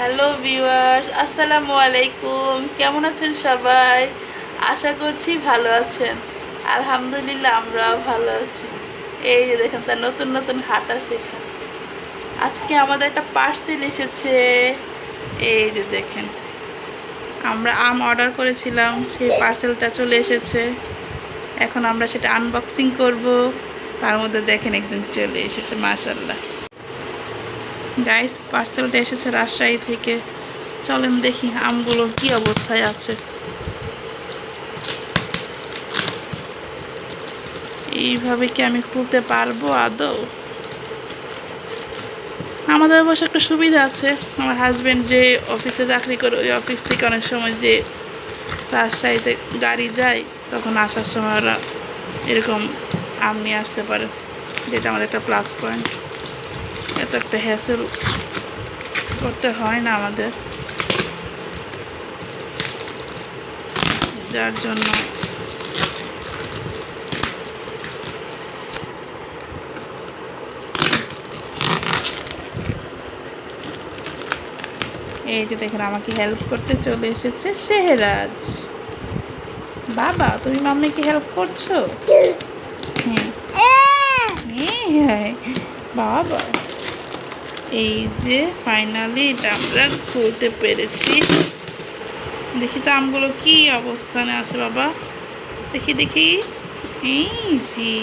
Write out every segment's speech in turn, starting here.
Hello viewers, আসসালামু আলাইকুম। কেমন আছেন সবাই? আশা করছি ভালো আছেন। আলহামদুলিল্লাহ, আমরাও ভালো আছি। এই যে দেখেন, তার নতুন নতুন হাঁটা শেখা। আজকে আমাদের একটা পার্সেল এসেছে। এই যে দেখেন, আমরা আম অর্ডার করেছিলাম, সেই পার্সেলটা চলে এসেছে। এখন আমরা সেটা আনবক্সিং করব। তার মধ্যে দেখেন একজন চলে এসেছে, মাশাআল্লাহ। গাইস, পার্সেলটা এসেছে রাজশাহী থেকে। চলেন দেখি আমগুলো কি অবস্থায় আছে। এইভাবে কি আমি খুলতে পারবো আদৌ? আমাদের অবশ্য একটা সুবিধা আছে, আমার হাজব্যান্ড যে অফিসে চাকরি করে ওই অফিস থেকে অনেক সময় যে রাজশাহীতে গাড়ি যায়, তখন আসার সময় ওরা এরকম আম নিয়ে আসতে পারে, যেটা আমাদের একটা প্লাস পয়েন্ট। এত একটা হ্যাসেল করতে হয় না আমাদের, যার জন্য এই যে দেখেন, আমাকে হেল্প করতে চলে এসেছে শেহরাজ। বাবা, তুমি মাম্মিকে হেল্প করছো? হ্যাঁ হ্যাঁ বাবা। এই যে ফাইনালি এটা আমরা খুলতে পেরেছি। দেখি তো আমগুলো কি অবস্থানে আছে বাবা, দেখি দেখি। এই জি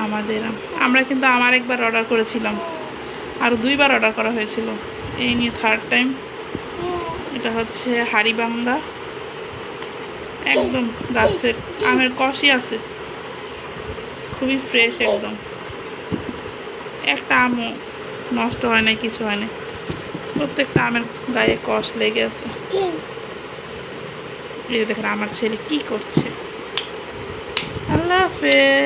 আমাদের আমরা কিন্তু আমার একবার অর্ডার করেছিলাম, আরও 2বার অর্ডার করা হয়েছিল, এই নিয়ে 3rd টাইম। এটা হচ্ছে হাড়িভাঙ্গা, একদম গাছের আমের কষই আছে, খুবই ফ্রেশ একদম। একটা আমও নষ্ট হয় না, কিছু হয় না, প্রত্যেকটা আমের গায়ে কষ লেগে আছে। এই দেখেন আমার ছেলে কি করছে। আল্লাহ হাফেজ।